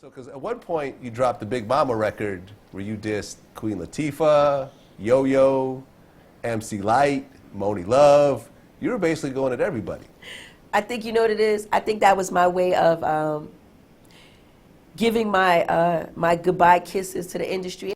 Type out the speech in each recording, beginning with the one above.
So, because at one point you dropped the Big Mama record where you dissed Queen Latifah, Yo-Yo, MC Light, Moni Love. You were basically going at everybody. I think you know what it is. I think that was my way of giving my my goodbye kisses to the industry.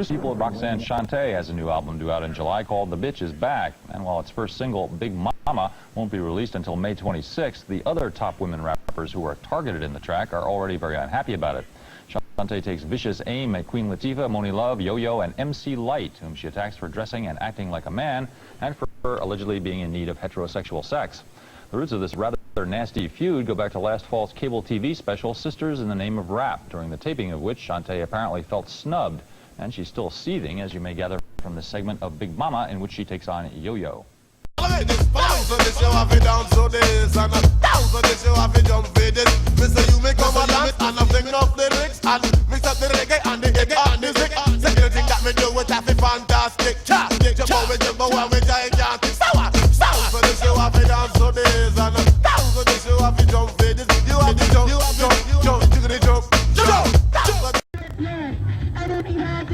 People, Roxanne Shante has a new album due out in July called The Bitch Is Back. And while its first single, Big Mama, won't be released until May 26th, the other top women rappers who are targeted in the track are already very unhappy about it. Shante takes vicious aim at Queen Latifah, Moni Love, Yo-Yo, and MC Light, whom she attacks for dressing and acting like a man and for allegedly being in need of heterosexual sex. The roots of this rather nasty feud go back to last fall's cable TV special, Sisters in the Name of Rap, during the taping of which Shante apparently felt snubbed. And she's still seething, as you may gather from the segment of Big Mama, in which she takes on Yo-Yo.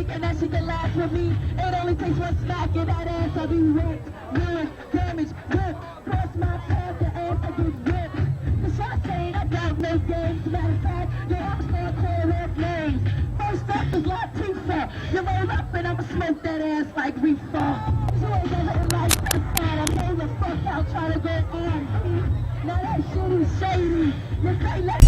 And that shit can last with me. It only takes one smack in that ass, I'll be ripped. Ruin, damage, whipped. Cross my path, the ass, I get ripped. The shot saying I got no games. Matter of fact, your arms start calling off names. First up is Latifah. You roll up and I'ma smoke that ass like reefer. So ain't gonna hurt like this side. I came the fuck out trying to go on. Now that shit is shady. You can't let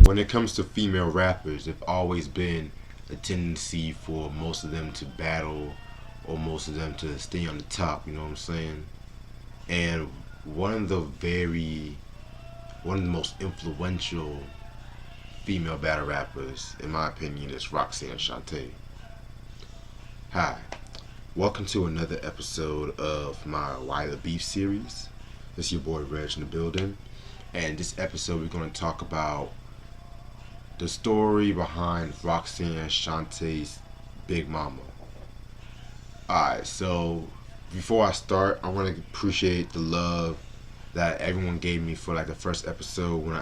When it comes to female rappers, there's always been a tendency for most of them to battle or most of them to stay on the top, you know what I'm saying? And one of the most influential female battle rappers, in my opinion, is Roxanne Shante. Hi, welcome to another episode of my Why the Beef series. It's your boy Reg in the building, and this episode we're going to talk about the story behind Roxanne Shante's Big Mama. Alright, so before I start, I want to appreciate the love that everyone gave me for like the first episode when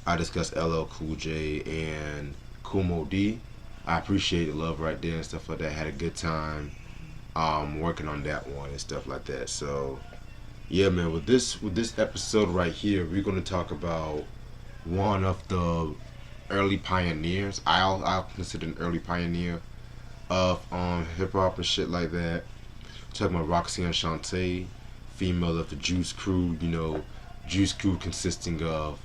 I discussed LL Cool J and Kumo D. I appreciate the love right there and stuff like that. I had a good time working on that one and stuff like that. So yeah, man, with this episode right here, we're going to talk about one of the early pioneers. I'll consider an early pioneer of hip hop and shit like that. Talking about Roxanne Shante, female of the Juice Crew. You know, Juice Crew consisting of,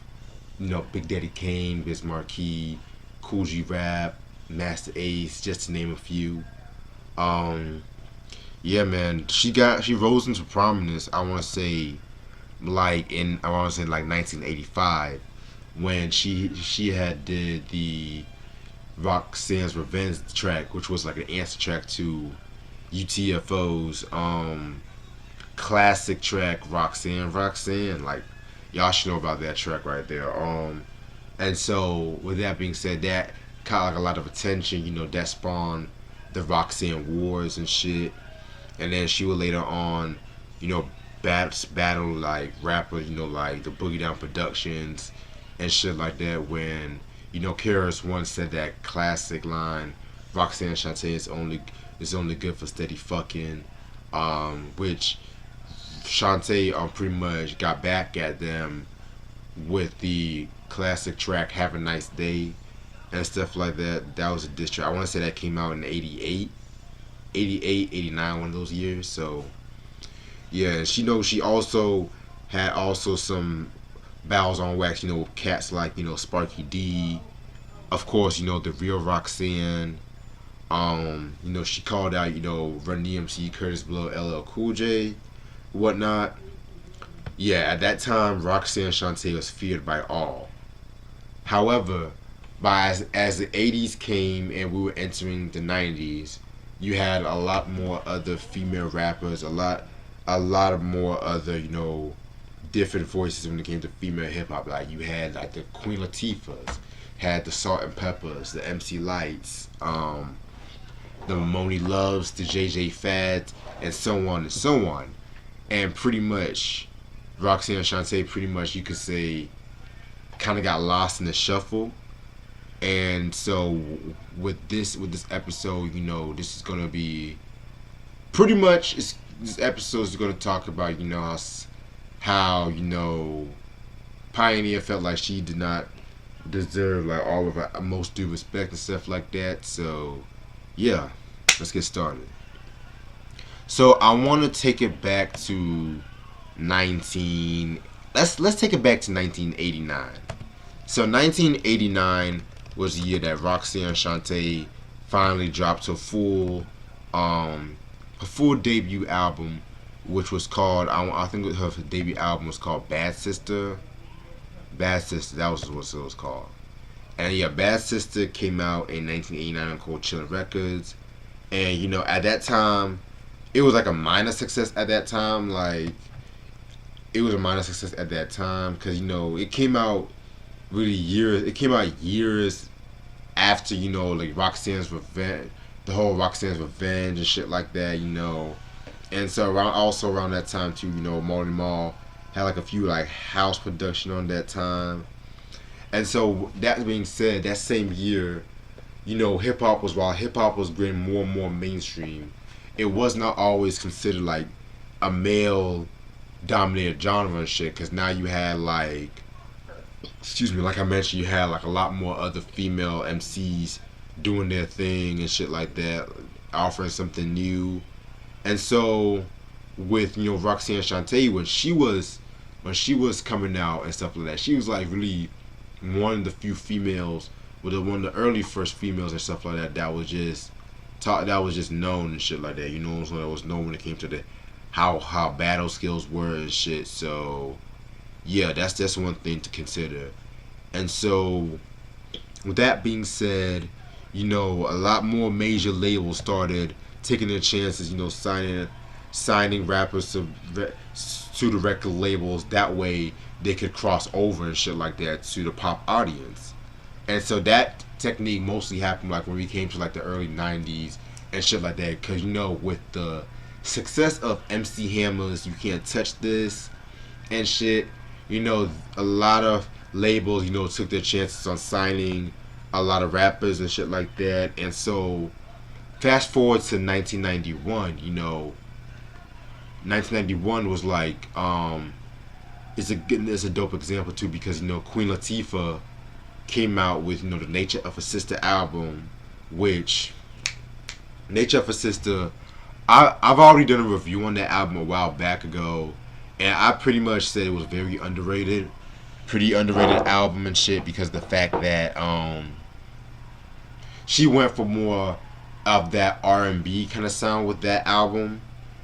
you know, Big Daddy Kane, Biz Markie, Kool G Rap, Master Ace, just to name a few. Yeah, man, she rose into prominence. I want to say like 1985. When she had did the Roxanne's Revenge track, which was like an answer track to UTFO's classic track Roxanne, like y'all should know about that track right there. And so with that being said, that caught like a lot of attention, you know, that spawned the Roxanne Wars and shit. And then she would later on, you know, battle like rappers, you know, like the Boogie Down Productions and shit like that, when, you know, Karis once said that classic line, Roxanne Shante is only good for steady fucking, which Shante pretty much got back at them with the classic track Have a Nice Day and stuff like that. That was a diss track. I want to say that came out in 88, 89, one of those years. So yeah, she also had some battles on wax, you know, with cats like, you know, Sparky D, of course, you know, the real Roxanne. You know, she called out, you know, Run DMC, Curtis Blow, LL Cool J, whatnot. Yeah, at that time, Roxanne Shante was feared by all. However, as the 80s came and we were entering the 90s, you had a lot more other female rappers, a lot of more other, different voices when it came to female hip hop. Like you had like the Queen Latifahs, had the Salt-N-Pepas, the MC Lights, the Moni Loves, the JJ Fads, and so on and so on. And pretty much, Roxanne Shante, pretty much you could say, kind of got lost in the shuffle. And so with this episode, this is gonna be pretty much this episode is gonna talk about how Pioneer felt like she did not deserve like all of her most due respect and stuff like that. So yeah, let's get started. So I want to take it back to let's take it back to 1989. So 1989 was the year that Roxanne Shante finally dropped her full debut album, which was called, I think her debut album was called Bad Sister. Bad Sister, that was what it was called. And yeah, Bad Sister came out in 1989 on Cold Chillin' Records. And at that time, it was like a minor success at that time. Like, it was a minor success at that time because, it came out years after, like Roxanne's Revenge, the whole Roxanne's Revenge and shit like that, And so around that time too, Marley Marl had like a few like house production on that time. And so that being said, that same year, while hip hop was getting more and more mainstream, it was not always considered like a male dominated genre and shit, because now you had like I mentioned, you had like a lot more other female MCs doing their thing and shit like that, offering something new. And so with Roxanne Shante, when she was coming out and stuff like that, she was like really one of the few females, one of the early first females and stuff like that, that was just known and shit like that. So that was known when it came to the how battle skills were and shit. So yeah, that's one thing to consider. And so with that being said, a lot more major labels started taking their chances, signing rappers to the record labels. That way they could cross over and shit like that to the pop audience. And so that technique mostly happened like when we came to like the early 90s and shit like that, because with the success of MC Hammer's You Can't Touch This and shit, a lot of labels took their chances on signing a lot of rappers and shit like that. And so fast forward to 1991, 1991 was like it's a dope example too, because Queen Latifah came out with The Nature of a Sister album, which Nature of a Sister, I've already done a review on that album a while back ago, and I pretty much said it was very underrated, pretty underrated album and shit, because the fact that she went for more of that R&B kind of sound with that album.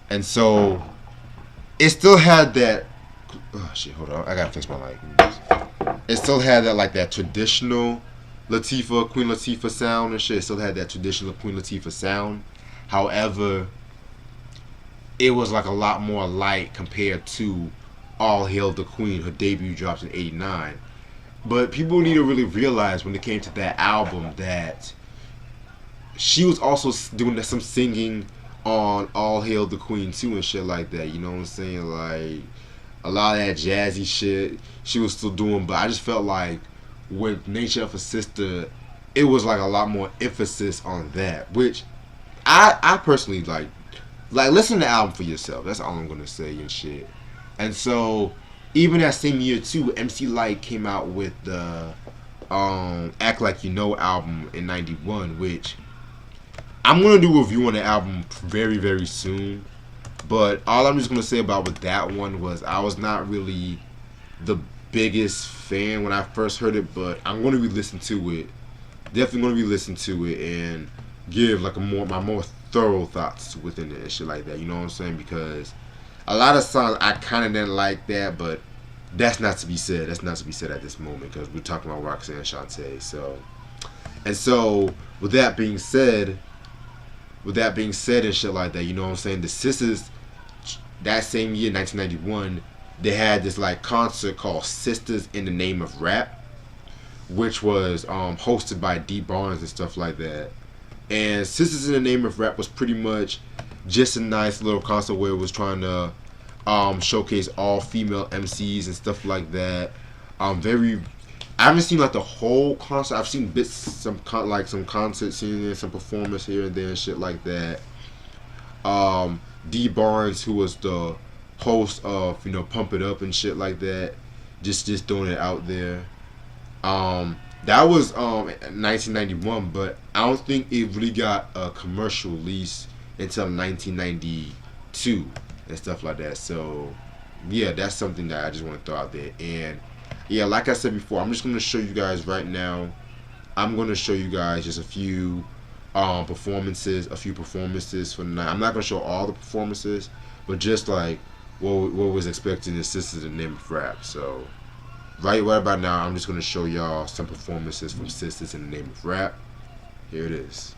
And so it still had that, oh shit, hold on, I gotta fix my light. It still had that like that traditional Queen Latifah sound and shit. It still had that traditional Queen Latifah sound. However, it was like a lot more light compared to All Hail the Queen. Her debut dropped in '89. But people need to really realize when it came to that album that she was also doing some singing on All Hail the Queen too and shit like that. You know what I'm saying? Like a lot of that jazzy shit she was still doing, but I just felt like with Nature of a Sister, it was like a lot more emphasis on that, which I personally like listen to the album for yourself. That's all I'm gonna say and shit. And so even that same year too, MC Lyte came out with the Act Like You Know album in '91, which I'm gonna do a review on the album very, very soon. But all I'm just gonna say about with that one was I was not really the biggest fan when I first heard it, but I'm gonna re-listen to it. Definitely gonna re-listen to it and give like my more thorough thoughts within it and shit like that. You know what I'm saying? Because a lot of songs I kind of didn't like that, but that's not to be said. That's not to be said at this moment because we're talking about Roxanne Shante. So And so with that being said, and shit like that, you know what I'm saying? The Sisters, that same year, 1991, they had this like concert called Sisters in the Name of Rap, which was hosted by D Barnes and stuff like that. And Sisters in the Name of Rap was pretty much just a nice little concert where it was trying to showcase all female MCs and stuff like that. I haven't seen like the whole concert. I've seen bits, some concerts here and there, some performance here and there and shit like that. D Barnes, who was the host of Pump It Up and shit like that, just throwing it out there. That was 1991, but I don't think it really got a commercial release until 1992 and stuff like that. So yeah, that's something that I just want to throw out there. And yeah, like I said before, I'm just going to show you guys right now. I'm going to show you guys just a few performances for the night. I'm not going to show all the performances, but just like what was expected in Sisters in the Name of Rap. So right about now, I'm just going to show y'all some performances from Sisters in the Name of Rap. Here it is.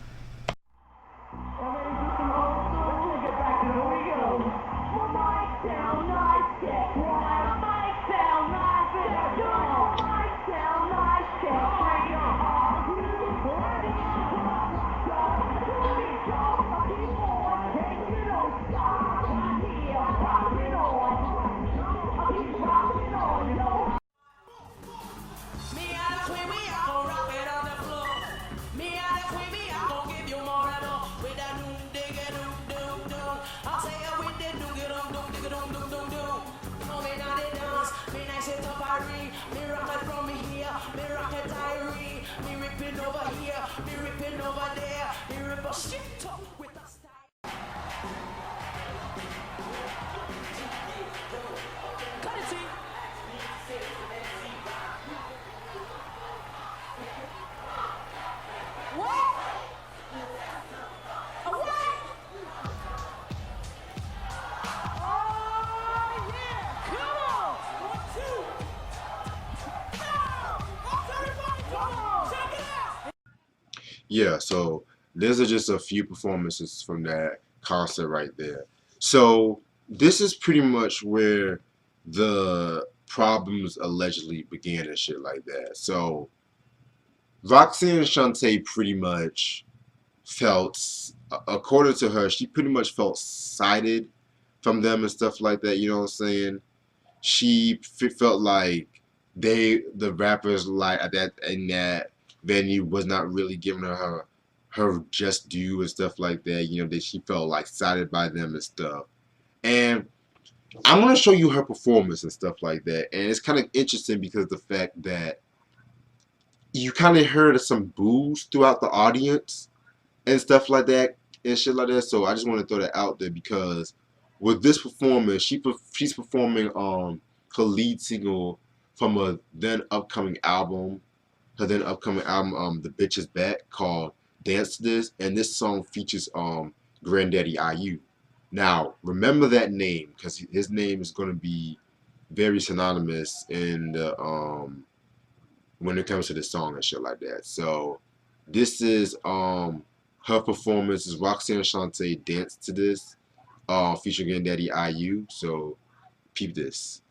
Yeah, so these are just a few performances from that concert right there. So this is pretty much where the problems allegedly began and shit like that. So Roxanne Shante pretty much felt, according to her, she pretty much felt sided from them and stuff like that. You know what I'm saying? She felt like the rappers like in that venue was not really giving her just due and stuff like that. You know, that she felt like sided by them and stuff. And I'm gonna show you her performance and stuff like that. And it's kind of interesting because the fact that you kind of heard some boos throughout the audience and stuff like that and shit like that. So I just want to throw that out there because with this performance, she's performing her lead single from a then upcoming album, The Bitch Is Back, called Dance to This, and this song features Granddaddy IU. Now remember that name because his name is going to be very synonymous in the when it comes to the song and shit like that. So this is her performance is Roxanne Shante, Dance to This, featuring Granddaddy IU. So peep this.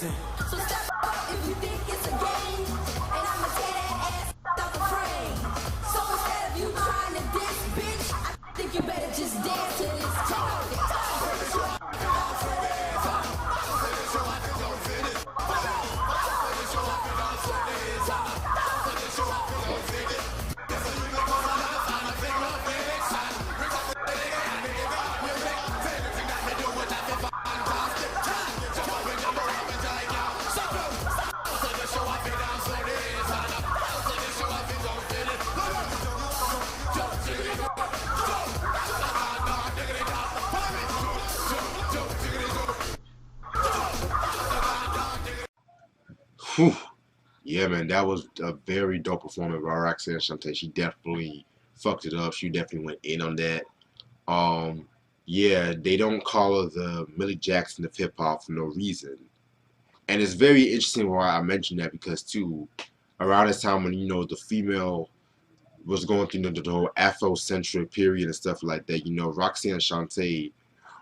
So step up if you think it's a game, and I'ma tear that ass out the frame. So instead of you trying to diss, bitch, I think you better just dance to this. Whew. Yeah, man, that was a very dope performance by Roxanne Shante. She definitely fucked it up. She definitely went in on that. Um, yeah, they don't call her the Millie Jackson of hip hop for no reason. And it's very interesting why I mentioned that because too, around this time when the female was going through the whole Afrocentric period and stuff like that, Roxanne Shante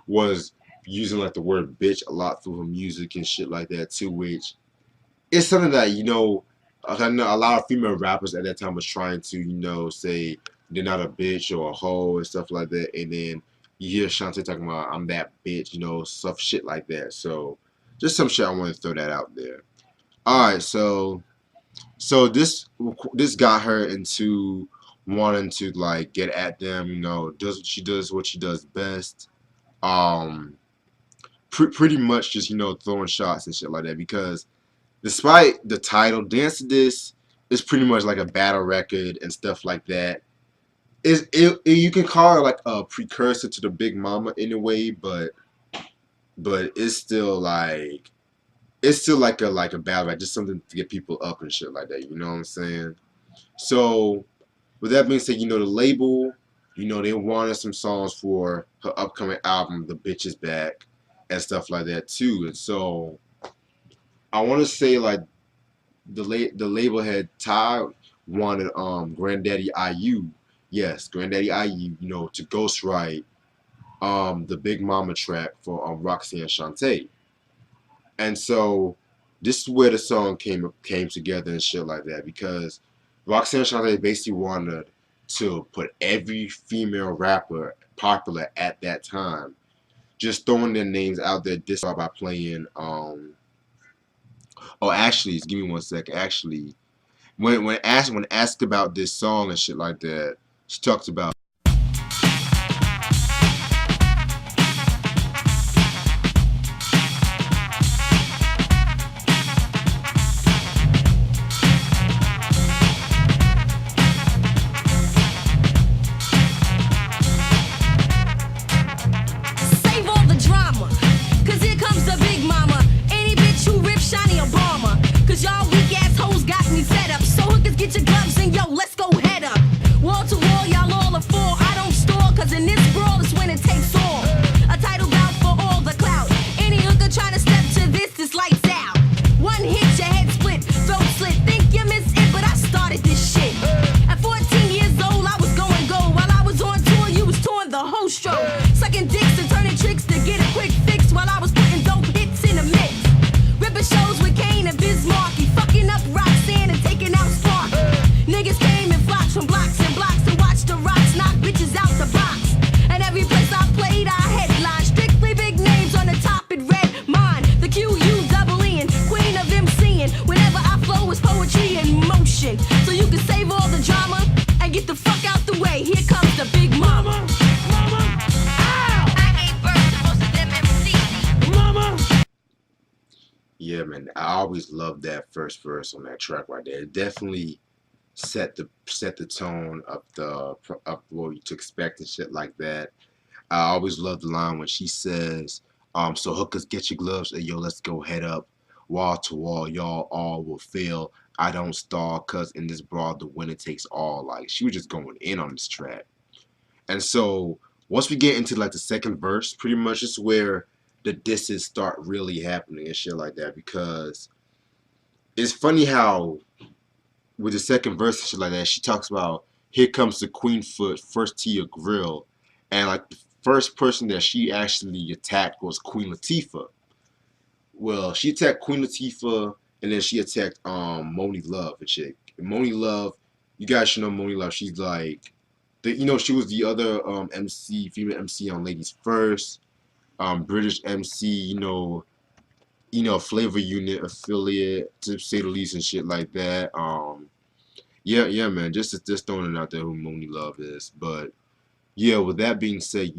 was using like the word bitch a lot through her music and shit like that too, which it's something that I know a lot of female rappers at that time was trying to say they're not a bitch or a hoe and stuff like that, and then you hear Shante talking about I'm that bitch, stuff shit like that. So just some shit I want to throw that out there. All right, so this got her into wanting to like get at them, does what she does best. Um, pretty much just throwing shots and shit like that because despite the title, Dance to This is pretty much like a battle record and stuff like that. You can call it like a precursor to the Big Mama in a way, but it's still like a battle, like just something to get people up and shit like that. You know what I'm saying? So with that being said, the label, they wanted some songs for her upcoming album, The Bitch Is Back, and stuff like that too. And so I want to say like the label head Ty wanted Granddaddy IU, yes, Granddaddy IU, to ghostwrite the Big Mama track for Roxanne Shante. And so this is where the song came together and shit like that because Roxanne Shante basically wanted to put every female rapper popular at that time, just throwing their names out there this by playing oh, actually, give me 1 second. Actually, when asked about this song and shit like that, she talks about. Save all the drama, cause here comes the Big Mama. Any bitch who rips shiny Obama. Cause y'all weak ass hoes got me fed up. So hookers get your gloves and yo, let's go head up. Wall to wall, y'all all are for. I don't store, cause in this brawl is when it takes all. A title bout for all the clout. Any hooker trying to step to this is lights out. One hit, your head split, throat slit. Think you miss it, but I started this shit. At 14 years old, I was going gold. While I was on tour, you was touring the whole stroke. Sucking dicks and turning tricks to get a quick fix while I was putting dope hits in the mix. Ripping shows with Kane and Bismarcky, fucking up Roxanne and taking out Sparky. Niggas came in flocks from blocks and blocks to watch the rocks knock bitches out the box. And every place I played, I headlined. Strictly big names on the top, it read mine. The QUEE, queen of MCing. Whenever I flow, it's poetry in motion. So you can save all the drama and get the fuck out the way. Here comes the Big Mama. I gave birth to most of them MCs. Yeah, man, I always loved that first verse on that track right there. It definitely set the tone of what you to expect and shit like that. I always loved the line when she says, so hookers get your gloves and yo, let's go head up. Wall to wall, y'all all will fail. I don't stall, cause in this brawl the winner takes all. Like she was just going in on this track. And so once we get into like the second verse, pretty much is where the disses start really happening and shit like that, because it's funny how with the second verse and shit like that, she talks about here comes the Queen Foot first to your grill, and like the first person that she actually attacked was Queen Latifah. well, she attacked Queen Latifah, and then she attacked Moni Love, a chick. And Moni Love, you guys should know Moni Love. She's like, she was the other MC, female MC on Ladies First, British MC, Flavor Unit affiliate, to say the least, and shit like that. Yeah, man, just throwing it out there who Moni Love is. But yeah, with that being said,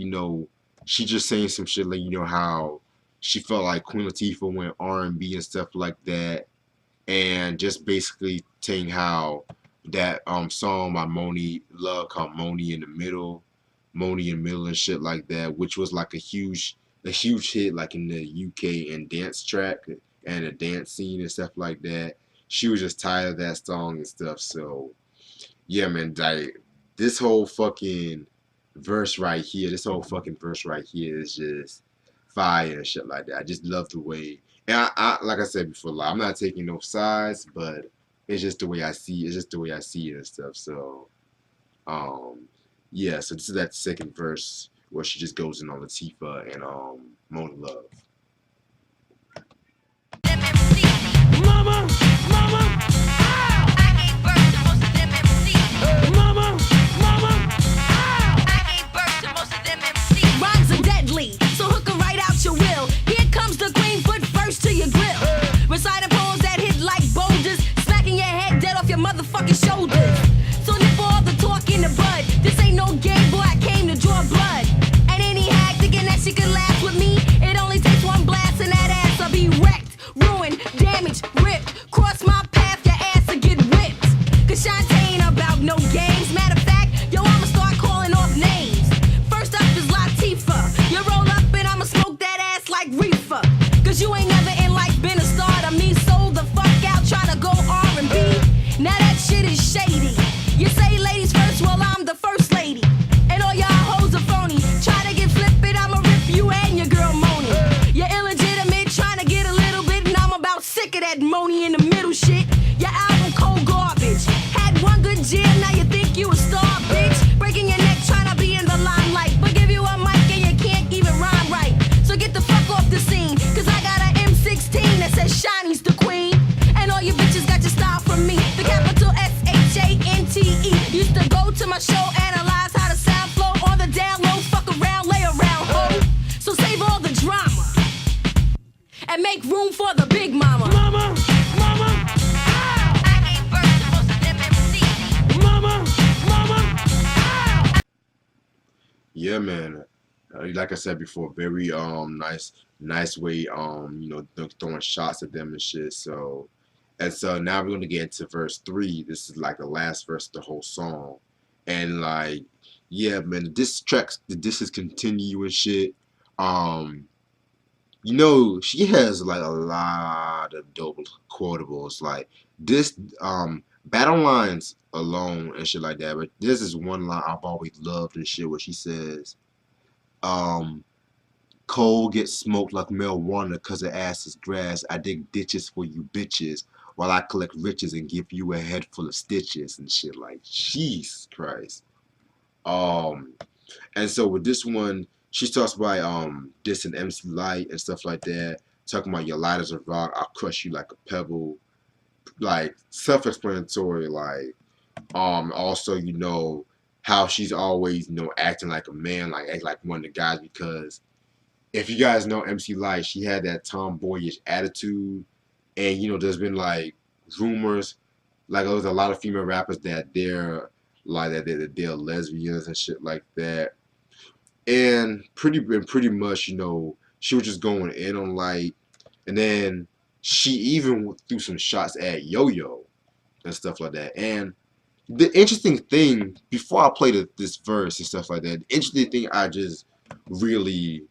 she just saying some shit like, how she felt like Queen Latifah went R&B and stuff like that, and just basically saying how that song by Moni Love called Moni in the Middle and shit like that, which was like a huge hit like in the UK and dance track and a dance scene and stuff like that. She was just tired of that song and stuff. So yeah, man, like this whole fucking this whole fucking verse right here is just fire and shit like that. I just love the way, and I like I said before, like, I'm not taking no sides, but it's just the way I see it. It's just the way I see it and stuff. So, yeah. So this is that second verse where she just goes in on Latifah and Mona Love. Mama, mama, ow! I gave birth to most of them MCs. Mama, mama, ow! I gave birth to most of them MCs. Rhymes are deadly, so hook 'em right out your will. Here comes the queen, foot first to your grill. Reciting poems that hit like boulders, smacking your head dead off your motherfucking shoulders. So nip all the talk in the bud. This ain't no game, boy, I came to draw blood. And any hack thinking that she could laugh with me, it only takes one blast and that ass will be wrecked, ruined, damaged, ripped. Cross my path, your ass will get whipped. Cause Shante ain't about no games. Matter of fact, yo, I'ma start calling off names. First up is Latifah. You roll up and I'ma smoke that ass like reefer. Cause you ain't never in life been a star to me. Sold the fuck out tryna go R&B. Now that shit is shady. You say ladies first, well I'm the first lady. And all y'all hoes are phony. Try to get flippin', I'ma rip you and your girl Moni. You're illegitimate, tryna get a little bit, and I'm about sick of that Moni in the middle shit. Your album cold garbage. Had one good jam, now you think you a star, bitch. Breaking your neck, tryna be in the limelight. But give you a mic and you can't even rhyme right. So get the fuck off the scene, cause I got an M16 that says Shiny's the queen. And all you bitches got your style from me. The capital SHANTE. Used to go to my show, analyze how the sound flow on the down low. Fuck around, lay around, ho. So save all the drama and make room for the big mama. Mama, mama, ow! I gave birth to most of them MCs. Mama, mama, ow! Yeah, man. Like I said before, very nice way throwing shots at them and shit. So now we're gonna get into verse 3. This is like the last verse of the whole song, and like, yeah, man, the disses continue and shit. She has like a lot of dope quotables, like this battle lines alone and shit like that. But this is one line I've always loved and shit, where she says, coal gets smoked like marijuana cause her ass is grass. I dig ditches for you bitches while I collect riches and give you a head full of stitches and shit. Like, Jesus Christ. And so with this one, she talks about dissing MC Light and stuff like that, talking about your light as a rock, I'll crush you like a pebble. Like, self-explanatory. Like, also, how she's always, acting like a man, like act like one of the guys, because if you guys know MC Light, she had that tomboyish attitude, and there's been like rumors, like there's a lot of female rappers that they're like they're lesbians and shit like that, and pretty much she was just going in on Light, and then she even threw some shots at Yo-Yo and stuff like that. And the interesting thing, before I played this verse and stuff like that, the interesting thing I just really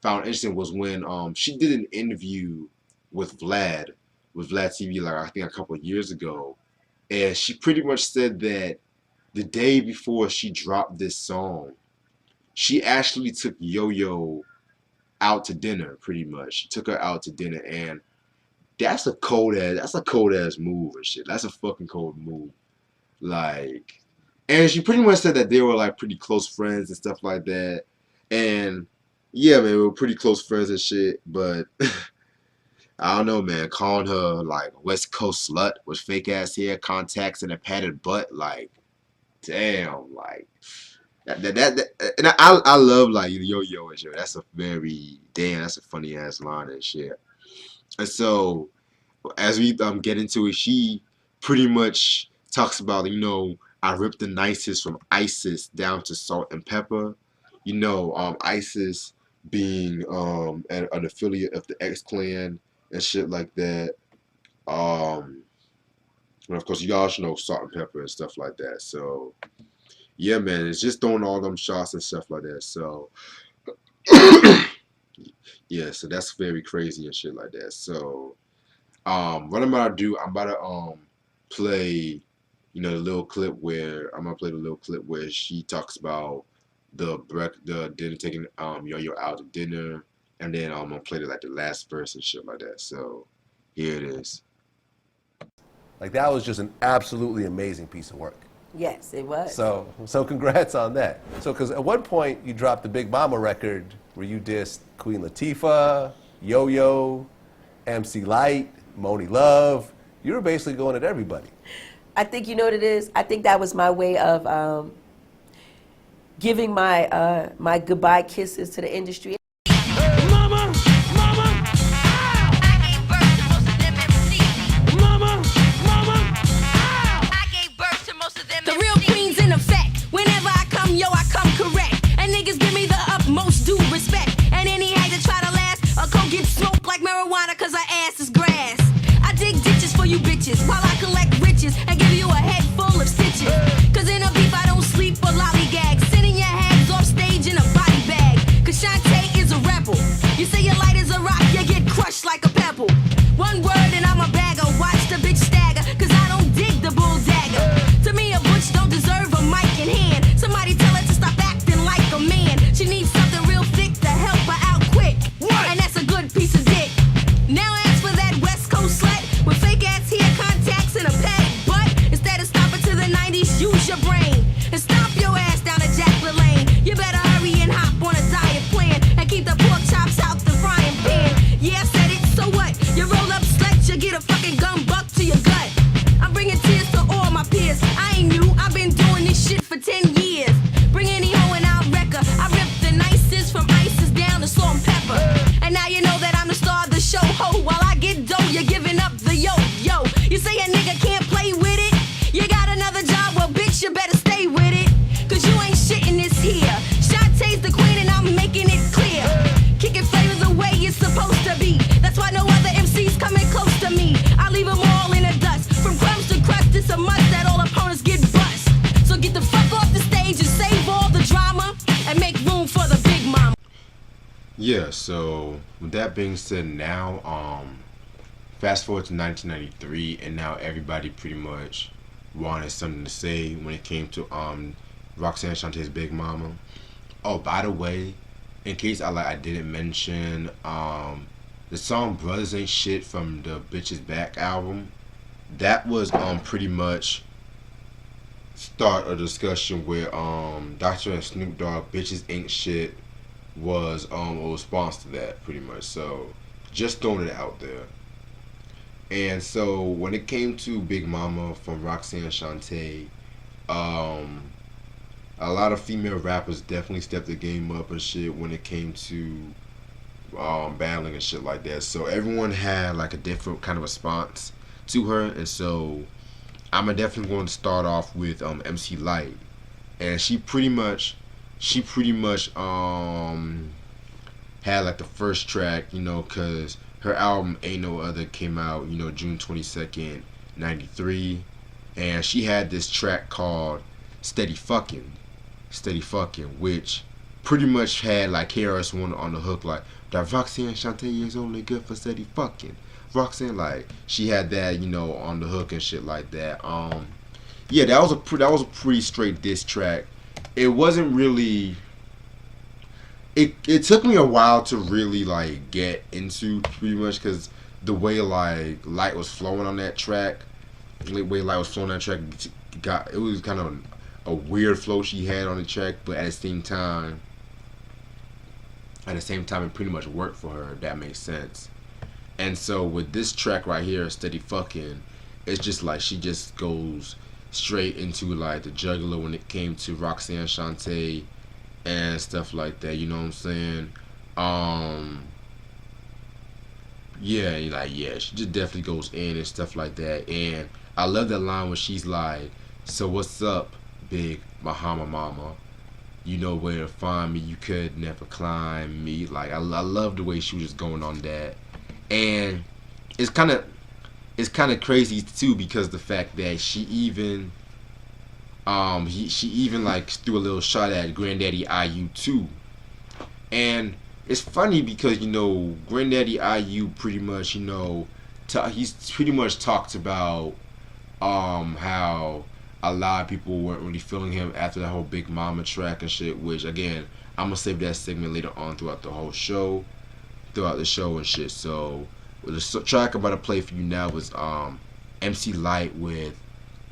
found interesting was when she did an interview with Vlad TV, like I think a couple of years ago, and she pretty much said that the day before she dropped this song, she actually took Yo-Yo out to dinner. Pretty much, she took her out to dinner, and that's a cold ass move and shit. That's a fucking cold move. Like, and she pretty much said that they were like pretty close friends and stuff like that, and yeah, man, we were pretty close friends and shit, but I don't know, man. Calling her like West Coast slut with fake ass hair, contacts, and a padded butt. Like, damn. Like and I love like yo and shit. That's a very damn. That's a funny ass line and shit. And so as we get into it, she pretty much talks about, I ripped the nicest from ISIS down to Salt-N-Pepa. ISIS being an affiliate of the X Clan and shit like that. And of course, you all should know Salt-N-Pepa and stuff like that. So yeah, man, it's just throwing all them shots and stuff like that. So yeah, so that's very crazy and shit like that. So what I'm about to do, I'm about to play, the little clip where I'm gonna play the little clip where she talks about the dinner, taking Yo-Yo out to dinner, and then I'm gonna play like the last verse and shit like that. So here it is. Like, that was just an absolutely amazing piece of work. Yes, it was. So congrats on that. So, because at one point you dropped the Big Mama record where you dissed Queen Latifah, Yo-Yo, MC Light, Moni Love. You were basically going at everybody. I think you know what it is. I think that was my way of giving my my goodbye kisses to the industry. Mama, mama, ow! I gave birth to most of them MCs. Mama, mama, ow! I gave birth to most of them The real queen's in effect. Whenever I come, yo, I come correct. And niggas give me the utmost due respect. And any hate that try to last, a coke get smoked like marijuana cause her ass is grass. I dig ditches for you bitches while I collect riches and give you a head full of stitches. Cause in a beef I don't sleep or lollygag. Sending your heads off stage in a body bag. Cause Shante is a rebel. You say you're light as a rock, you get crushed like a pebble. One word and I'm a bagger. Watch the bitch stagger, cause I don't dig the bull dagger. To me a butch don't deserve a mic in hand. Somebody tell her to stop acting like a man. She needs something real thick to help her out quick. And that's a good piece of dick. Now ask for that West Coast slut with fake ass hair, contacts, and a padded butt. Instead of stopping to the 90s, use your brain and stomp your ass down a Jack Lane. You better hurry and hop on a diet plan and keep the pork chops out the frying pan. Yeah, I said it, so what? You roll up slut, you get a fucking gun buck to your gut. I'm bringing tears to all my peers. I ain't new, I've been doing this shit for 10 years. Bring any hoe and I'll wreck her. I ripped the nicest from ISIS down to Salt-N-Pepa. And now you know that I'm the star of the show. Ho, while I get dough, you're giving up the yo. You say a nigga can't play with it? You got another job, well bitch, you better stay with it. Cause you ain't shit in this here. Shantae's the queen and I'm making it clear. Kicking flavor the way it's supposed to be. That's why no other MC's coming close to me. I leave them all in the dust. From crumbs to crust, it's a must that all opponents get bust. So get the fuck off the stage and save all the drama and make room for the big mama. Yeah, so with that being said, now fast forward to 1993, and now everybody pretty much wanted something to say when it came to Roxanne Shante's Big Mama. Oh, by the way, in case I didn't mention, the song Brothers Ain't Shit from the Bitches Back album, that was pretty much start a discussion where Dr. and Snoop Dogg Bitches Ain't Shit was a response to that, pretty much. So just throwing it out there. And so when it came to Big Mama from Roxanne Shante, a lot of female rappers definitely stepped the game up and shit when it came to battling and shit like that. So everyone had like a different kind of response to her, and so I'm definitely going to start off with MC Light, and she pretty much had like the first track, cause her album Ain't No Other came out, June 22nd, 93, and she had this track called Steady Fucking, which pretty much had like KRS-One on the hook, like that Roxanne Shante is only good for steady fucking. Roxanne, like she had that, on the hook and shit like that. Yeah, that was a pretty straight diss track. It wasn't really. It took me a while to really like get into, pretty much, because the way like Light was flowing on that track, it was kind of a weird flow she had on the track, but at the same time it pretty much worked for her, if that makes sense. And so with this track right here, Steady Fucking, it's just like she just goes straight into like the jugular when it came to Roxanne Shante and stuff like that. You know what I'm saying? Yeah, she just definitely goes in and stuff like that. And I love that line where she's like, "So what's up, big Bahama Mama? You know where to find me. You could never climb me." Like I love the way she was just going on that. And it's kind of crazy too, because the fact that she even like threw a little shot at Granddaddy IU too. And it's funny because Granddaddy IU pretty much he's pretty much talked about how a lot of people weren't really feeling him after that whole Big Mama track and shit, which again I'm gonna save that segment later on throughout the show and shit. So the track I'm about to play for you now is MC Lyte with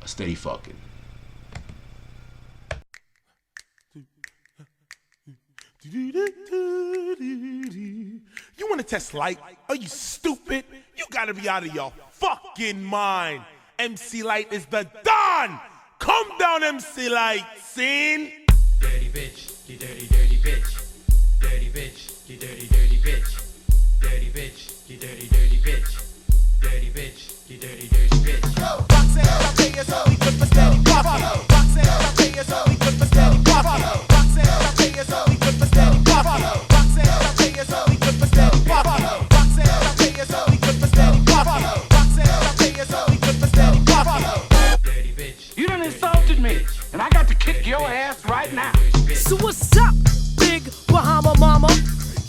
Steady Fucking. You wanna test Lyte? Are you stupid? You gotta be out of your fucking mind. MC Lyte is the Don! Come down, MC Lyte, scene! Dirty bitch, you dirty, dirty bitch. Dirty bitch, you dirty, dirty bitch. Dirty bitch, you dirty, dirty bitch. Dirty bitch, you dirty, dirty bitch. Roxanne Shante is only good for steady profit. Roxanne Shante is only good for steady profit. Roxanne Shante is only good for steady profit. Roxanne Shante is only good for steady profit. Roxanne Shante is only good for steady profit. Roxanne Shante is only good for steady profit. Dirty bitch. You done insulted me, and I got to kick your ass right now. So what's up, big Bahama Mama?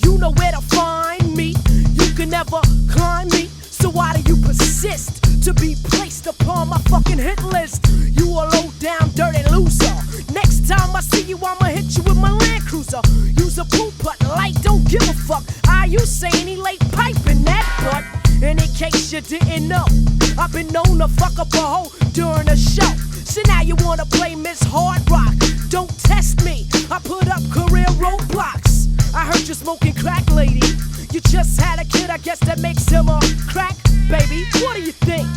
You know where to find me. You can never climb me. So why do you persist to be placed upon my fucking hit list? You a low down dirty loser. Next time I see you, I'ma hit you with my Land Cruiser. Use a poop putt, Lyte don't give a fuck. You saying he laid pipe in that butt? And in case you didn't know, I've been known to fuck up a hoe during a show. So now you wanna play Miss Hard Rock? Don't test me, I put up career roadblocks. I heard you smoking crack, lady. You just had a kid, I guess that makes him a crack baby. What do you think?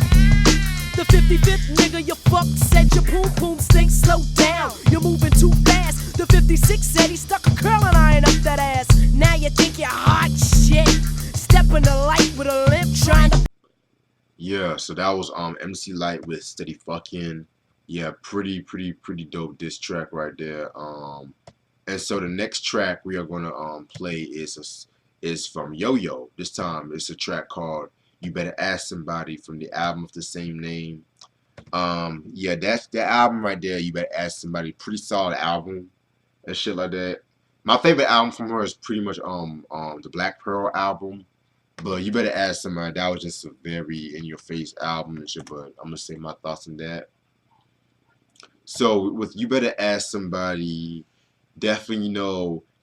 The 55th nigga you fucked said your poom poom stinks. Slow down, you're moving too fast. The 56 said he stuck a curling iron up that ass. Now you think you're hot shit. Step in the light with a limp trying to. Yeah, so that was MC Lyte with Steady Fucking. Yeah, pretty dope diss track right there. And so the next track we are gonna play is from Yo-Yo. This time it's a track called You Better Ask Somebody from the album of the same name. Yeah, that's that album right there, You Better Ask Somebody. Pretty solid album and shit like that. My favorite album from her is pretty much the Black Pearl album. But You Better Ask Somebody, that was just a very in-your-face album and shit, but I'm gonna say my thoughts on that. So with You Better Ask Somebody, definitely,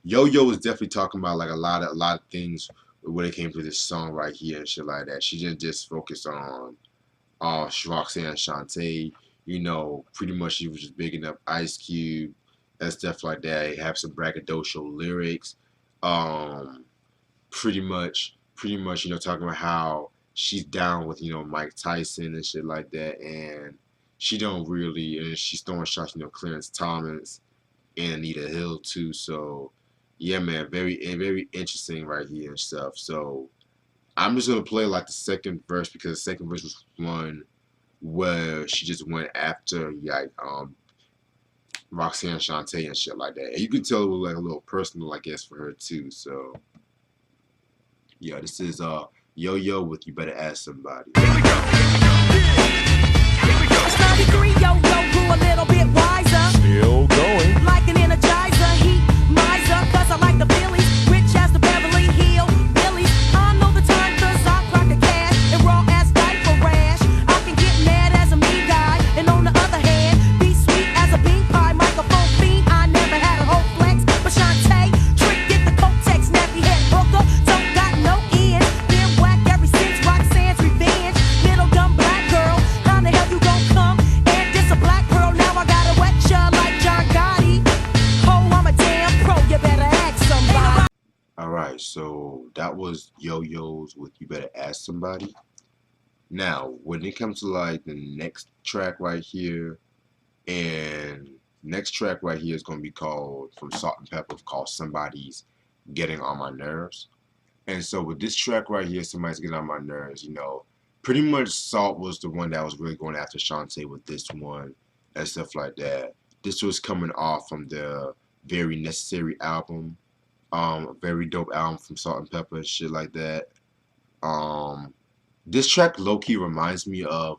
Yo-Yo was definitely talking about like a lot of things when it came to this song right here and shit like that. She didn't just focus on Roxanne Shante. Pretty much she was just bigging up Ice Cube and stuff like that. Have some braggadocio lyrics. Pretty much, talking about how she's down with, Mike Tyson and shit like that, and she don't really, and she's throwing shots, Clarence Thomas and Anita Hill too. So yeah, man, very interesting right here and stuff. So I'm just gonna play like the second verse, because the second verse was one where she just went after Roxanne Shante and shit like that, and you can tell it was like a little personal, I guess, for her too. So yeah, this is Yo-Yo with You Better Ask Somebody. It's 93, Yo-Yo grew a little bit wiser. Still going. Like an energizer, heat miser, cause I like the Phillies. Rich as the Beverly Hill Billies. I know the time cause I clock the cash. And raw as diaper rash. I can get mad as a mean guy. And on the other hand, be sweet as a bean pie. Microphone fiend, I never had a whole flex. But Shante, trick, get the Kotex, nappy head hooker. Don't got no end. Been whack ever since Roxanne's revenge. so that was Yo-Yo's with You Better Ask Somebody. Now, when it comes to like the next track right here, and next track right here is gonna be called from Salt-N-Pepa, called Somebody's Getting on My Nerves. And so with this track right here, Somebody's Getting on My Nerves, you know, pretty much Salt was the one that was really going after Shante with this one and stuff like that. This was coming off from the Very Necessary album, a very dope album from Salt-N-Pepa and shit like that. This track low-key reminds me of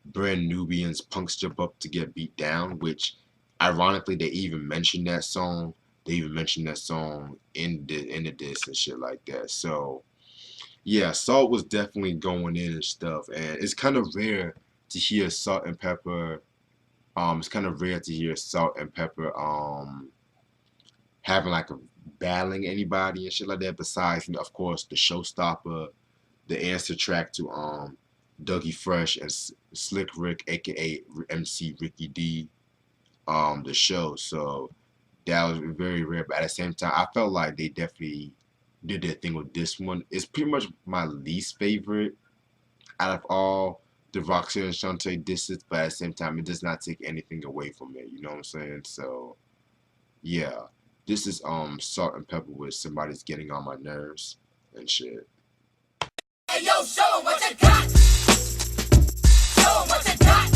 Brand Nubian's Punks Jump Up to Get Beat Down, which ironically they even mentioned that song. They even mentioned that song in the disc and shit like that. So yeah, Salt was definitely going in and stuff, and it's kind of rare to hear Salt-N-Pepa. It's kind of rare to hear Salt-N-Pepa having like a battling anybody and shit like that. Besides, of course, the Showstopper, the answer track to Dougie Fresh and Slick Rick, aka MC Ricky D, the show. So that was very rare. But at the same time, I felt like they definitely did their thing with this one. It's pretty much my least favorite out of all the Roxanne Shante disses, but at the same time, it does not take anything away from it. You know what I'm saying? So yeah, this is Salt-N-Pepa with Somebody's Getting on My Nerves and shit. Hey yo, show 'em what you got. Show 'em what you got.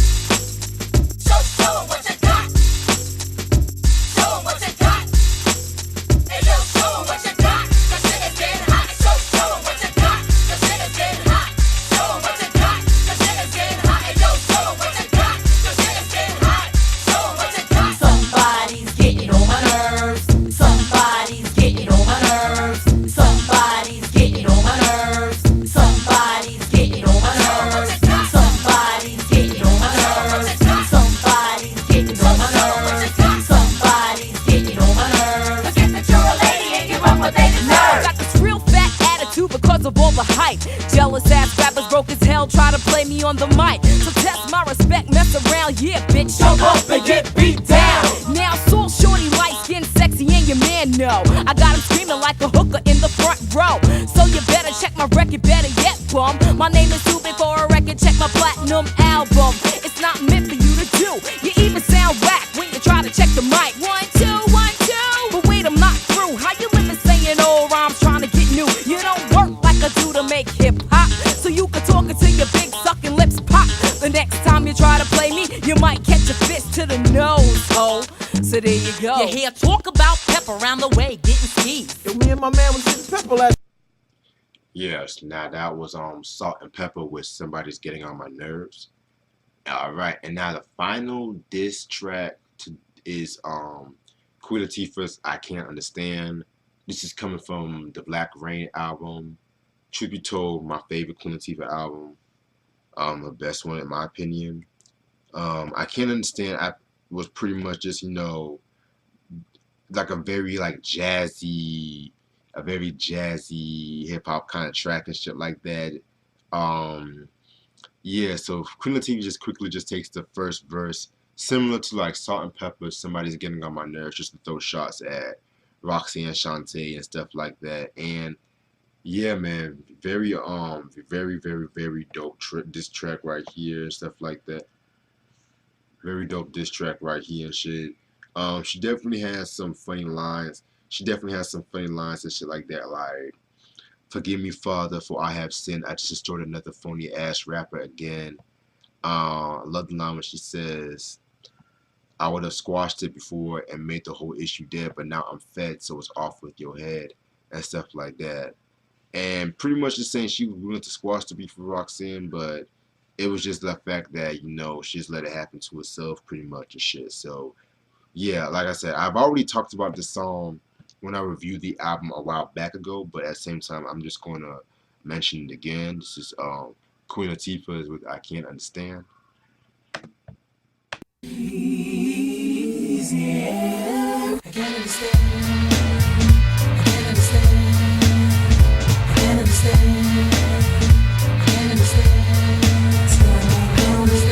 Show 'em what you got. Show 'em what you got. Hey yo, show 'em what you got. The shit is getting hot. Show 'em what you got. The shit is getting hot. Show 'em what you got. The shit is getting hot. Hey yo, show 'em what you got. The shit is getting hot. Show 'em what you got. Somebody's getting on my nerves. Somebody's getting on my nerves. Somebody's getting on my nerves. Somebody's getting on my nerves. Somebody's getting on my nerves. Somebody's getting on my nerves. Somebody's getting on my nerves. Forget that you're a lady and give up what they deserve. Got this real fat attitude because of all the hype. Jealous ass rappers broke as hell, try to play me on the mic. So test my respect, mess around, yeah, bitch. Jump up and get beat down. Now Soul Shorty, light skin, sexy, and your man know. I got him screaming like a hooker in the front row. So you better check my record, better yet, bum. My name is too big for a record, check my platinum album. It's not meant for you to do. You even sound whack when you try to check the mic. 1, 2, 1, 2. But wait, I'm not through. How you living saying old rhymes trying to get new? You don't work like I do to make hip hop. So you can talk until your big sucking lips pop. The next time you try to play me, you might catch a fist to the nose, ho. So there you go. You hear talk about pep around the way, getting skis. Yo, me and my man was getting pepper last. Yes, now that was Salt-N-Pepa with Somebody's Getting on My Nerves. All right, and now the final diss track is Queen Latifah's I Can't Understand. This is coming from the Black Rain album. Truth be told, my favorite Queen Latifah album, the best one in my opinion. I Can't Understand. I was pretty much just, you know, like a very jazzy hip hop kind of track and shit like that. Yeah, so Queen Latifah just quickly takes the first verse, similar to like Salt-N-Pepa, Somebody's Getting on My Nerves, just to throw shots at Roxanne Shante and stuff like that. And yeah, man, very very dope diss track right here and stuff like that. Very dope diss track right here and shit. She definitely has some funny lines. She definitely has some funny lines and shit like that, like, forgive me, Father, for I have sinned. I just destroyed another phony ass rapper again. I love the line when she says, I would have squashed it before and made the whole issue dead, but now I'm fed, so it's off with your head and stuff like that. And pretty much just saying she was willing to squash the beef for Roxanne, but it was just the fact that, you know, she just let it happen to herself pretty much and shit. So yeah, like I said, I've already talked about this song when I reviewed the album a while back ago, but at the same time, I'm just going to mention it again. This is Queen Latifah with I Can't Understand. Easy, I can't understand. I can't understand. I can't understand. I can't understand. Something comes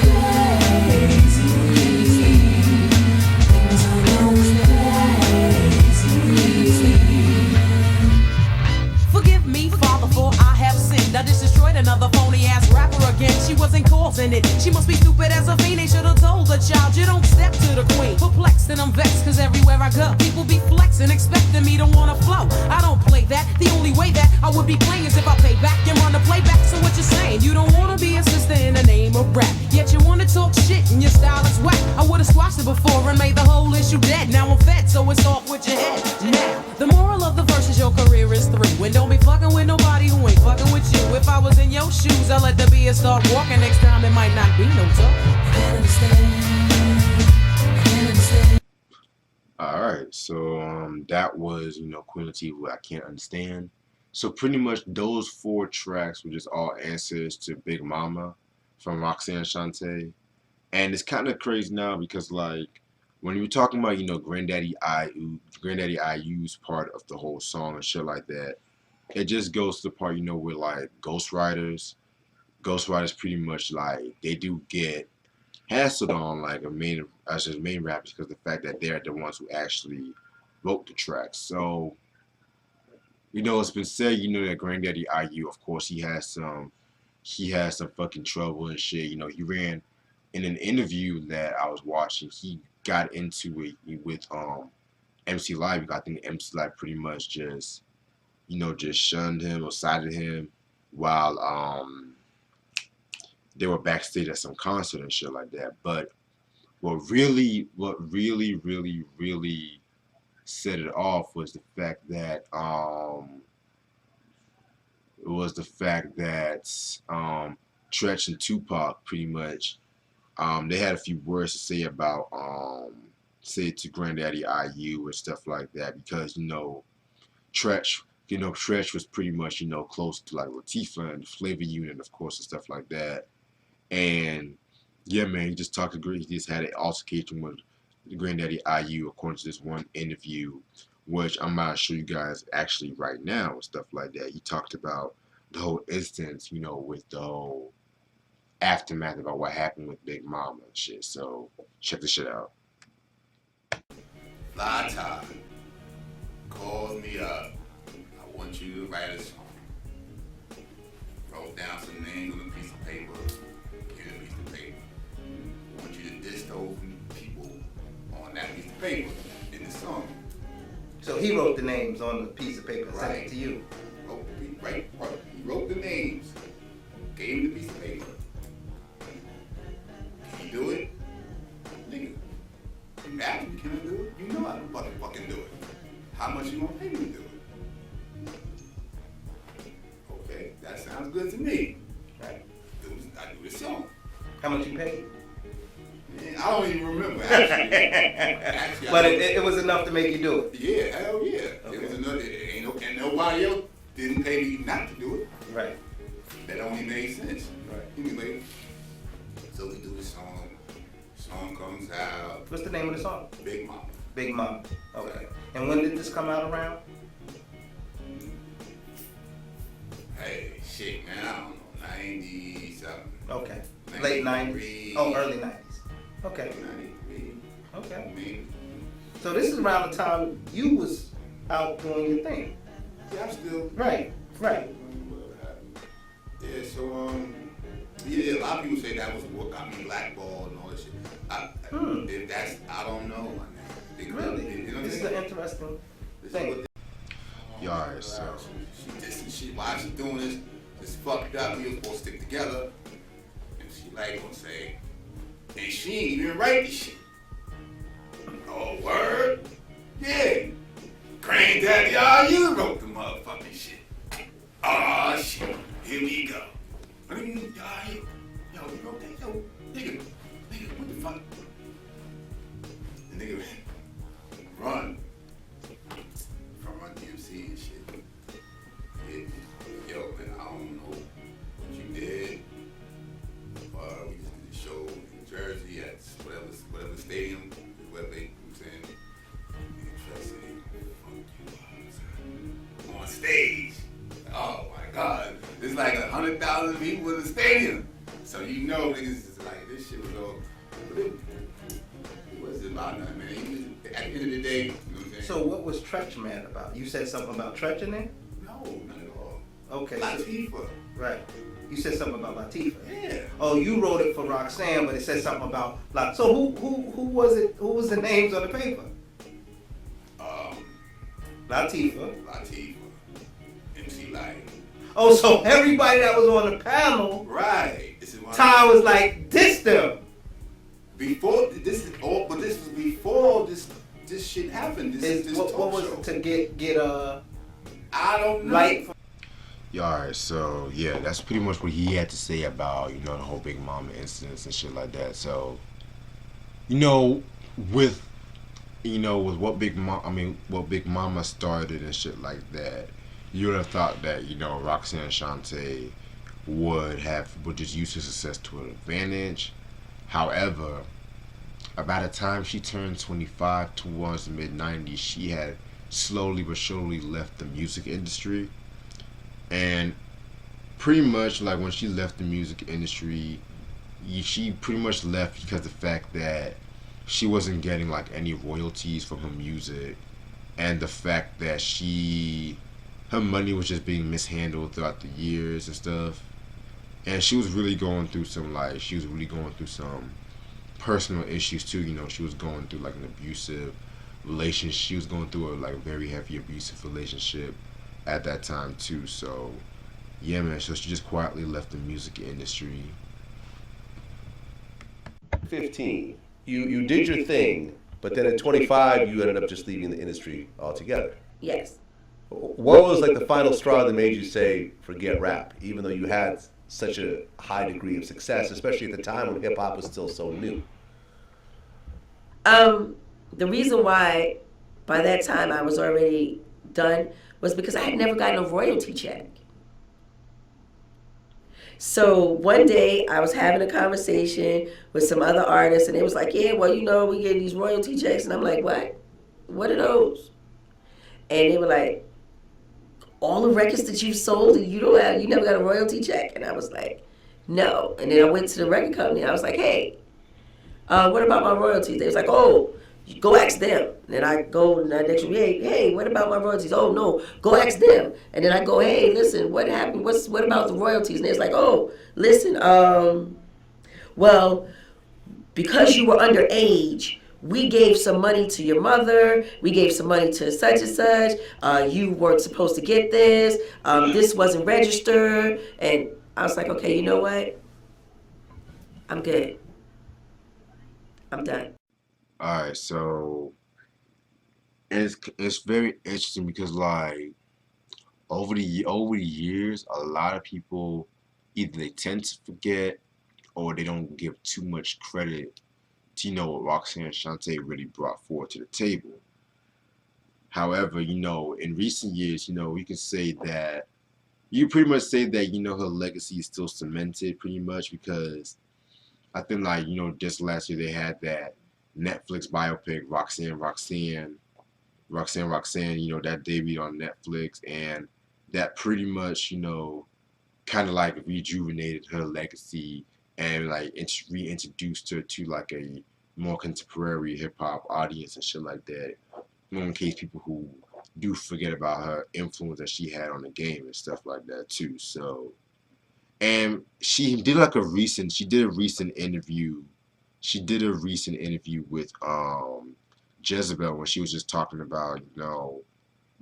crazy. Things are going crazy. mother child, you don't step to the queen. Perplexed and I'm vexed, cause everywhere I go, people be flexing, expecting me to wanna flow. I don't play that. The only way that I would be playing is if I pay back and run the playback. So what you saying? You don't wanna be a sister in the name of rap, yet you wanna talk shit and your style is whack. I would've squashed it before and made the whole issue dead. Now I'm fed, so it's off with your head. Now, the moral of the verse is your career is through. And don't be fucking with nobody who ain't fucking with you. If I was in your shoes, I'd let the beer start walking. Next time it might not be no talk. Can't understand. All right, so that was Queen Latifah, I Can't Understand. So pretty much those 4 tracks were just all answers to Big Mama from Roxanne Shante. And it's kind of crazy now because like when you were talking about Granddaddy IU's part of the whole song and shit like that, it just goes to the part where like ghostwriters pretty much like they do get hassled on like main rappers because of the fact that they're the ones who actually wrote the tracks. So it's been said that Granddaddy IU, of course, he has some fucking trouble and shit. He ran in an interview that I was watching, he got into it with MC Live. I think MC Live pretty much just just shunned him or sided him while they were backstage at some concert and shit like that. But what really set it off was the fact that Tretch and Tupac pretty much they had a few words to say about say to Granddaddy IU and stuff like that because Tretch was pretty much close to like Latifah and the Flavor Unit, of course, and stuff like that. And yeah, man, he just talked to He just had an altercation with Granddaddy IU, according to this one interview, which I'm about to show you guys actually right now and stuff like that. He talked about the whole instance, with the whole aftermath about what happened with Big Mama and shit. So check this shit out. Fly Ty calls me up. I want you to write a song. Wrote down some names on a piece of paper. Give a piece of paper. I want you to diss those people on that piece of paper in the song. So he wrote the names on the piece of paper and sent it to you? Right. He wrote the names. Gave him the piece of paper. Can you do it? Nigga, you asked me, can I do it? You know I can fucking do it. How much you gonna pay me to do it? Okay, that sounds good to me. Right. I do the song. How much you paid? Man, I don't even remember, actually. But it was enough to make you do it? Yeah, hell yeah. Okay. It was enough, and nobody else didn't pay me not to do it. Right. That only made sense. Right. Anyway, so we do the song. Song comes out. What's the name of the song? Big Mama. Big Mama. Okay. And when did this come out around? Hey, shit, man, I don't know, 90-something. Okay. Late 90s? Oh, early 90s. Okay. 93. Okay. So this is around the time you was out doing your thing. Yeah, I'm still. Right. Yeah, so, yeah, a lot of people say that was what got me blackballed and all this shit. If that's, I don't know. Really? This is an interesting thing. Yeah, alright, so. She dissing shit. Why is she doing this? This fucked up. We were supposed to stick together. And she like gonna say, and she ain't even write this shit. Oh, word? Yeah. Granddaddy, you wrote the motherfucking shit. Oh, shit. Here we go. What do you mean, yo, you wrote that? Yo, nigga, what the fuck? The nigga run from Run DMC and shit. Yo, man, I don't know what you did. We just did a show in New Jersey at whatever stadium, whatever they, I'm saying, on stage. Oh my God, there's like 100,000 people in the stadium. So niggas is like, this shit was all, but it wasn't about nothing, man. At the end of the day, you know what I'm saying? So what was Tretch mad about? You said something about Tretch in there? No, not at all. Okay. Latifah. Right. You said something about Latifah. Yeah. Oh, you wrote it for Roxanne, but it said something about So who was it? Who was the names on the paper? Latifah, MC Light. Oh, so everybody that was on the panel, Right. This is why Ty was like, diss them. Before this is all, but this was before this shit happened. This What talk was show. it to get I don't know. light? Yeah, alright, so yeah, that's pretty much what he had to say about, the whole Big Mama incidents and shit like that. So, with what Big Mama started and shit like that, you would have thought that, Roxanne Shante would just use her success to an advantage. However, by the time she turned 25 towards the mid-90s, she had slowly but surely left the music industry. And pretty much, like, when she left the music industry, she pretty much left because of the fact that she wasn't getting, like, any royalties from her music, and the fact that her money was just being mishandled throughout the years and stuff. And she was really going through some personal issues too. She was going through, like, an abusive relationship. She was going through a, like, very heavy abusive relationship at that time too. So yeah, man, so she just quietly left the music industry. 15. You did your thing, but then at 25 you ended up just leaving the industry altogether. Yes. What was like the final straw that made you say forget rap, even though you had such a high degree of success, especially at the time when hip hop was still so new? The reason why by that time I was already done was because I had never gotten a royalty check. So one day I was having a conversation with some other artists, and they was like, yeah, well, we get these royalty checks. And I'm like, what? What are those? And they were like, all the records that you've sold and you never got a royalty check? And I was like, no. And then I went to the record company and I was like, hey, what about my royalties? They was like, oh, go ask them. And then I go next week, hey, what about my royalties? Oh, no, go ask them. And then I go, hey, listen, what happened? What about the royalties? And it's like, oh, listen, well, because you were underage, we gave some money to your mother, we gave some money to such and such, you weren't supposed to get this, this wasn't registered. And I was like, okay, you know what? I'm good. I'm done. Alright, so it's very interesting because, like, over the years, a lot of people either they tend to forget or they don't give too much credit to what Roxanne Shante really brought forward to the table. However, in recent years, we can say that pretty much say that her legacy is still cemented pretty much, because I think, like, just last year they had that Netflix biopic, Roxanne, that debuted on Netflix, and that pretty much, kind of like rejuvenated her legacy and like reintroduced her to like a more contemporary hip hop audience and shit like that. In case people who do forget about her influence that she had on the game and stuff like that too. So, and she did a recent interview with Jezebel when she was just talking about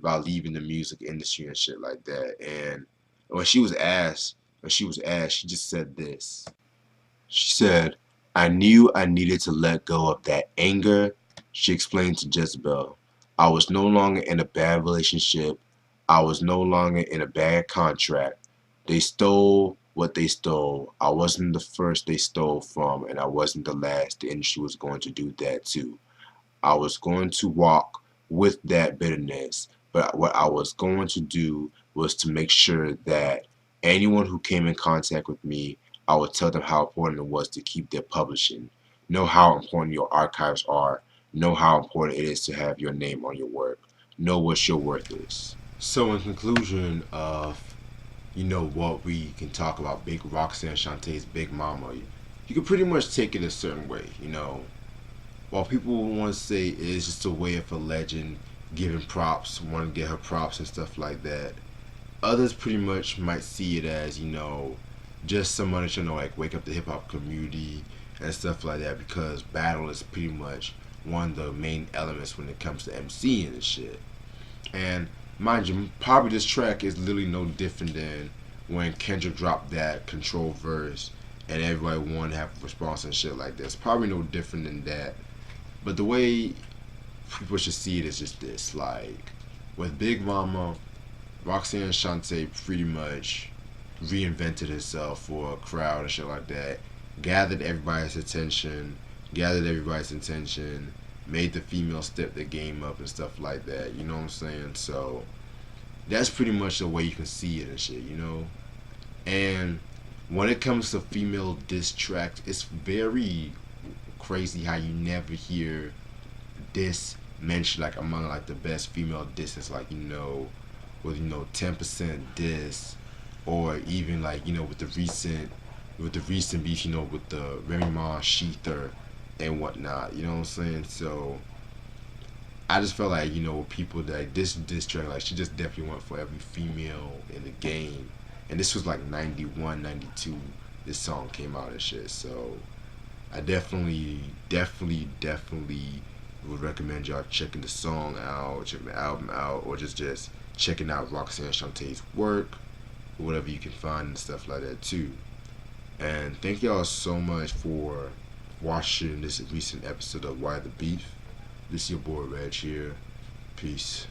about leaving the music industry and shit like that. And when she was asked, she just said this. She said, "I knew I needed to let go of that anger." She explained to Jezebel, "I was no longer in a bad relationship. I was no longer in a bad contract. They stole what they stole. I wasn't the first they stole from, and I wasn't the last. The industry was going to do that too. I was going to walk with that bitterness, but what I was going to do was to make sure that anyone who came in contact with me, I would tell them how important it was to keep their publishing. Know how important your archives are. Know how important it is to have your name on your work. Know what your worth is." So in conclusion of, what we can talk about Big Roxanne Shante's Big Mama, you can pretty much take it a certain way, While people want to say it's just a way of a legend giving props, want to get her props and stuff like that, Others pretty much might see it as, you know, just someone that, you know, like wake up the hip hop community and stuff like that, because battle is pretty much one of the main elements when it comes to MCing and shit. And mind you, probably this track is literally no different than when Kendrick dropped that Control verse and everybody wanted to have a response and shit like this. Probably no different than that. But the way people should see it is just this, like, with Big Mama, Roxanne Shante pretty much reinvented herself for a crowd and shit like that, gathered everybody's attention, made the female step the game up and stuff like that, you know what I'm saying? So that's pretty much the way you can see it and shit, you know? And when it comes to female diss tracks, it's very crazy how you never hear diss mentioned like among like the best female disses, like, you know, with, you know, 10% diss, or even like, you know, with the recent beef, you know, with the Remy Ma Sheether and whatnot, you know what I'm saying? So I just felt like, you know, people that this track, like, she just definitely went for every female in the game. And this was like 91, 92, this song came out and shit. So I definitely would recommend y'all checking the song out, checking the album out, or just checking out Roxanne Shante's work, or whatever you can find and stuff like that too. And thank y'all so much for watching this recent episode of Why the Beef. This is your boy Reg here. Peace.